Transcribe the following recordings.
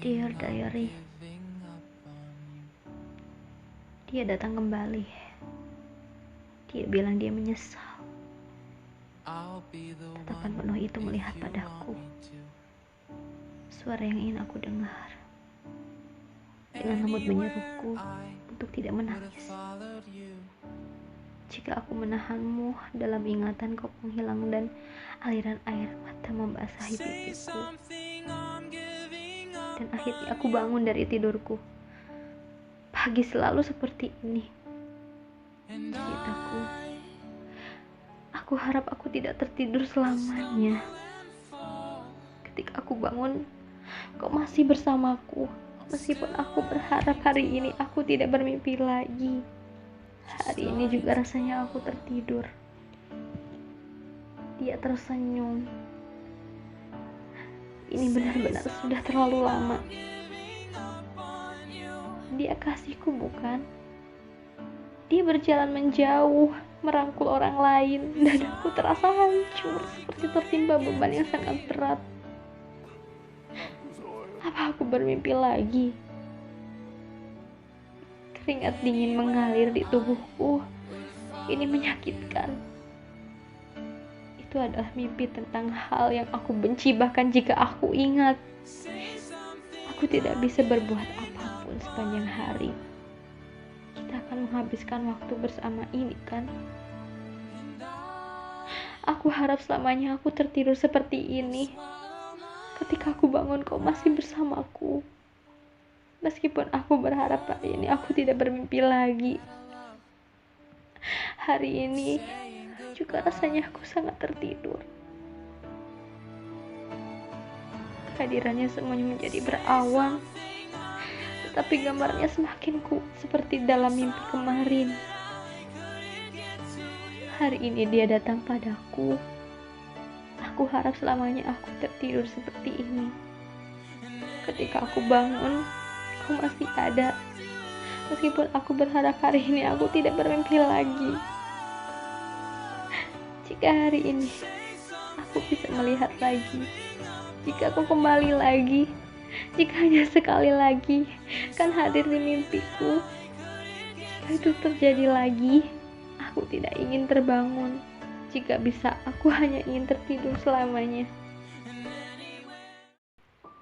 Dear Diary, dia datang kembali. Dia bilang dia menyesal. Tatapan penuh itu melihat padaku. Suara yang ingin aku dengar. Dengan lembut menyeruku untuk tidak menangis. Jika aku menahanmu, dalam ingatan kau menghilang dan aliran air mata membasahi pipiku. Dan akhirnya aku bangun dari tidurku. Pagi selalu seperti ini. Ceritaku. Aku harap aku tidak tertidur selamanya. Ketika aku bangun, kau masih bersamaku. Meskipun aku berharap hari ini aku tidak bermimpi lagi. Hari ini juga rasanya aku tertidur. Dia tersenyum. Ini benar-benar sudah terlalu lama. Dia kasihku, bukan? Dia berjalan menjauh, merangkul orang lain, dan aku terasa hancur seperti tertimpa beban yang sangat berat. Apa aku bermimpi lagi? Keringat dingin mengalir di tubuhku. Ini menyakitkan. Itu adalah mimpi tentang hal yang aku benci, bahkan jika aku ingat. Aku tidak bisa berbuat apapun sepanjang hari. Kita akan menghabiskan waktu bersama ini, kan? Aku harap selamanya aku tertidur seperti ini. Ketika aku bangun, kau masih bersamaku. Meskipun aku berharap hari ini aku tidak bermimpi lagi. Hari ini juga rasanya aku sangat tertidur. Kehadirannya semuanya menjadi berawan, tetapi gambarnya semakin kuat seperti dalam mimpi kemarin. Hari ini dia datang padaku. Aku harap selamanya aku tertidur seperti ini. Ketika aku bangun, kau masih ada. Meskipun aku berharap hari ini aku tidak bermimpi lagi. Jika hari ini aku bisa melihat lagi, jika aku kembali lagi, jika hanya sekali lagi kan hadir di mimpiku, jika itu terjadi lagi, aku tidak ingin terbangun. Jika bisa, aku hanya ingin tertidur selamanya.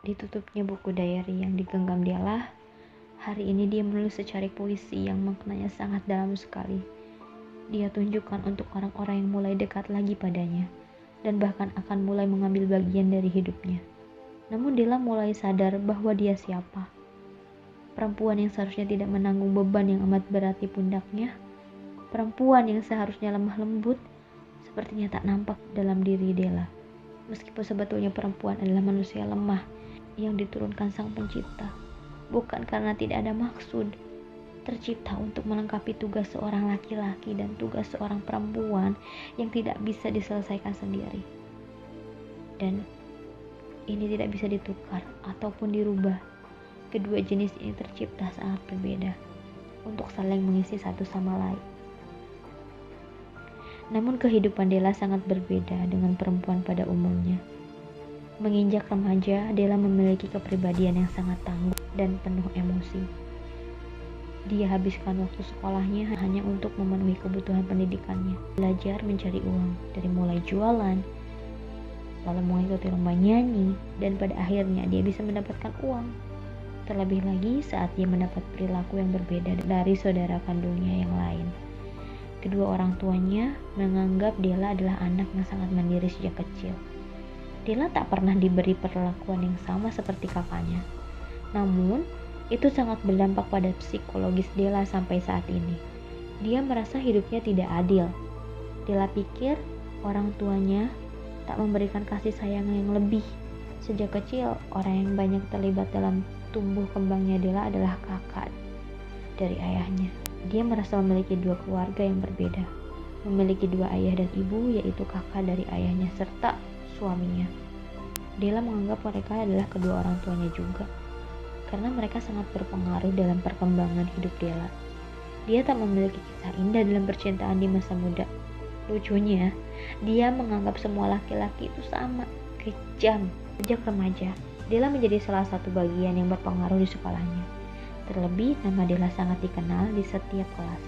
Ditutupnya buku diary yang digenggam Della. Hari ini dia menulis secari puisi yang maknanya sangat dalam sekali. Dia tunjukkan untuk orang-orang yang mulai dekat lagi padanya, dan bahkan akan mulai mengambil bagian dari hidupnya. Namun Della mulai sadar bahwa dia siapa. Perempuan yang seharusnya tidak menanggung beban yang amat berat di pundaknya. Perempuan yang seharusnya lemah lembut, sepertinya tak nampak dalam diri Della. Meskipun sebetulnya perempuan adalah manusia lemah yang diturunkan Sang Pencipta. Bukan karena tidak ada maksud, tercipta untuk melengkapi tugas seorang laki-laki dan tugas seorang perempuan yang tidak bisa diselesaikan sendiri. Dan ini tidak bisa ditukar ataupun dirubah. Kedua jenis ini tercipta sangat berbeda untuk saling mengisi satu sama lain. Namun kehidupan Della sangat berbeda dengan perempuan pada umumnya. Menginjak remaja, Della memiliki kepribadian yang sangat tangguh dan penuh emosi. Dia habiskan waktu sekolahnya hanya untuk memenuhi kebutuhan pendidikannya. Belajar mencari uang, dari mulai jualan, lalu mengikuti lomba nyanyi, dan pada akhirnya dia bisa mendapatkan uang. Terlebih lagi saat dia mendapat perilaku yang berbeda dari saudara kandungnya yang lain. Kedua orang tuanya menganggap Della adalah anak yang sangat mandiri sejak kecil. Della tak pernah diberi perlakuan yang sama seperti kakaknya. Namun, itu sangat berdampak pada psikologis Della sampai saat ini. Dia merasa hidupnya tidak adil. Della pikir orang tuanya tak memberikan kasih sayang yang lebih. Sejak kecil, orang yang banyak terlibat dalam tumbuh kembangnya Della adalah kakak dari ayahnya. Dia merasa memiliki dua keluarga yang berbeda. Memiliki dua ayah dan ibu, yaitu kakak dari ayahnya serta suaminya. Della menganggap mereka adalah kedua orang tuanya juga, karena mereka sangat berpengaruh dalam perkembangan hidup Della. Dia tak memiliki kisah indah dalam percintaan di masa muda. Lucunya, dia menganggap semua laki-laki itu sama, kejam. Sejak remaja, Della menjadi salah satu bagian yang berpengaruh di sekolahnya. Terlebih, nama Della sangat dikenal di setiap kelas.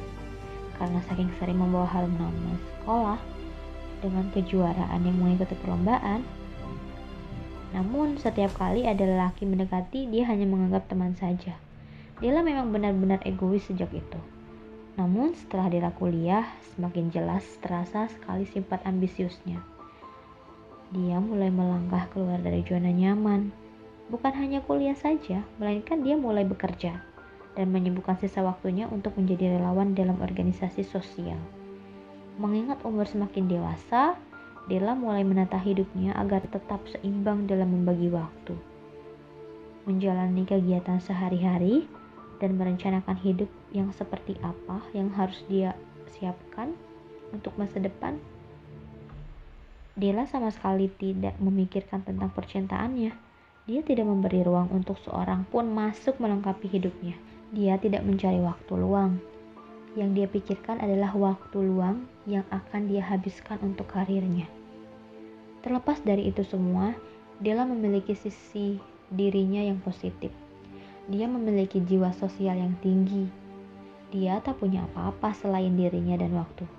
Karena saking sering membawa harum nama sekolah dengan kejuaraan yang mengikuti perlombaan. Namun, setiap kali ada lelaki mendekati, dia hanya menganggap teman saja. Della memang benar-benar egois sejak itu. Namun, setelah Della kuliah, semakin jelas terasa sekali sifat ambisiusnya. Dia mulai melangkah keluar dari zona nyaman. Bukan hanya kuliah saja, melainkan dia mulai bekerja dan menyibukkan sisa waktunya untuk menjadi relawan dalam organisasi sosial. Mengingat umur semakin dewasa, Della mulai menata hidupnya agar tetap seimbang dalam membagi waktu, menjalani kegiatan sehari-hari, dan merencanakan hidup yang seperti apa yang harus dia siapkan untuk masa depan. Della sama sekali tidak memikirkan tentang percintaannya. Dia tidak memberi ruang untuk seorang pun masuk melengkapi hidupnya. Dia tidak mencari waktu luang. Yang dia pikirkan adalah waktu luang yang akan dia habiskan untuk karirnya. Terlepas dari itu semua, Della memiliki sisi dirinya yang positif. Dia memiliki jiwa sosial yang tinggi. Dia tak punya apa-apa selain dirinya dan waktu.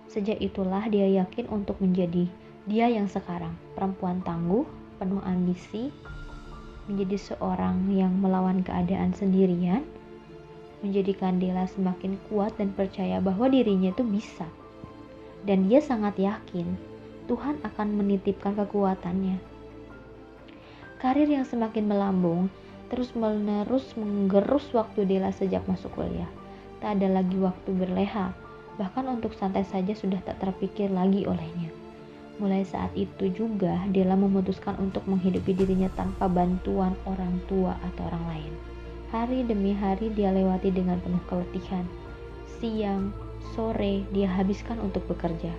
Sejak itulah dia yakin untuk menjadi dia yang sekarang, perempuan tangguh, penuh ambisi, menjadi seorang yang melawan keadaan sendirian, menjadikan Della semakin kuat dan percaya bahwa dirinya itu bisa. Dan dia sangat yakin Tuhan akan menitipkan kekuatannya. Karir yang semakin melambung terus-menerus menggerus waktu Della sejak masuk kuliah. Tak ada lagi waktu berleha, bahkan untuk santai saja sudah tak terpikir lagi olehnya. Mulai saat itu juga Della memutuskan untuk menghidupi dirinya tanpa bantuan orang tua atau orang lain. Hari demi hari dia lewati dengan penuh keletihan. Siang, sore dia habiskan untuk bekerja.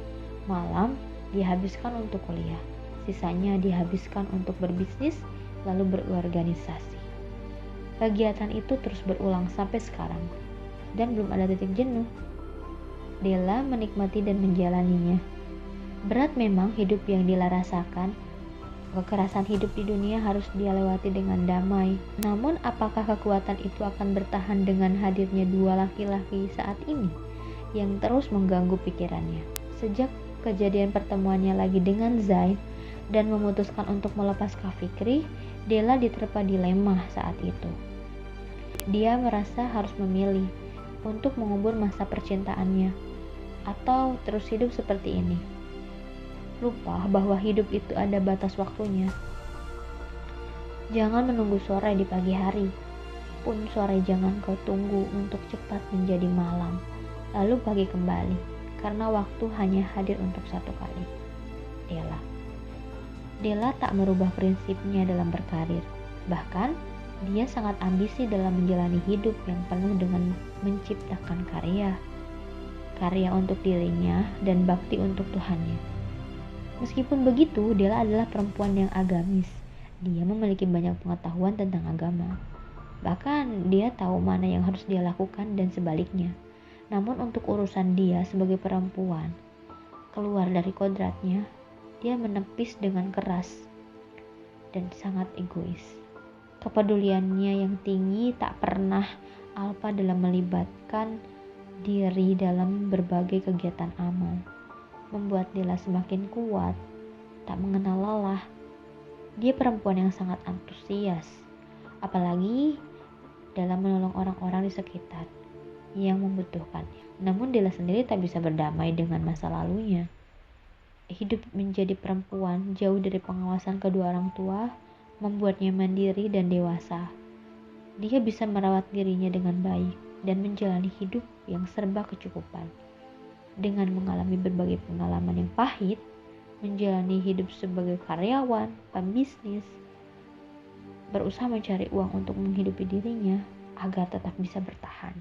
Malam dia habiskan untuk kuliah. Sisanya dia habiskan untuk berbisnis lalu berorganisasi. Kegiatan itu terus berulang sampai sekarang dan belum ada titik jenuh. Della menikmati dan menjalaninya. Berat memang hidup yang Della rasakan. Kekerasan hidup di dunia harus dia lewati dengan damai. Namun apakah kekuatan itu akan bertahan dengan hadirnya dua laki-laki saat ini yang terus mengganggu pikirannya? Sejak kejadian pertemuannya lagi dengan Zain dan memutuskan untuk melepas Kak Fikri, Della diterpa dilema saat itu. Dia merasa harus memilih untuk mengubur masa percintaannya atau terus hidup seperti ini. Lupa bahwa hidup itu ada batas waktunya. Jangan menunggu sore di pagi hari. Pun sore jangan kau tunggu untuk cepat menjadi malam, lalu pagi kembali, karena waktu hanya hadir untuk satu kali. Della tak merubah prinsipnya dalam berkarir. Bahkan, dia sangat ambisi dalam menjalani hidup yang penuh dengan menciptakan karya untuk dirinya dan bakti untuk Tuhannya. Meskipun begitu, Della adalah perempuan yang agamis. Dia memiliki banyak pengetahuan tentang agama. Bahkan dia tahu mana yang harus dia lakukan dan sebaliknya. Namun untuk urusan dia sebagai perempuan, keluar dari kodratnya, dia menepis dengan keras dan sangat egois. Kepeduliannya yang tinggi tak pernah alpa dalam melibatkan diri dalam berbagai kegiatan amal. Membuat Della semakin kuat, tak mengenal lelah. Dia perempuan yang sangat antusias, apalagi dalam menolong orang-orang di sekitar yang membutuhkannya. Namun Della sendiri tak bisa berdamai dengan masa lalunya. Hidup menjadi perempuan jauh dari pengawasan kedua orang tua membuatnya mandiri dan dewasa. Dia bisa merawat dirinya dengan baik dan menjalani hidup yang serba kecukupan. Dengan mengalami berbagai pengalaman yang pahit, menjalani hidup sebagai karyawan, pembisnis, berusaha mencari uang untuk menghidupi dirinya agar tetap bisa bertahan.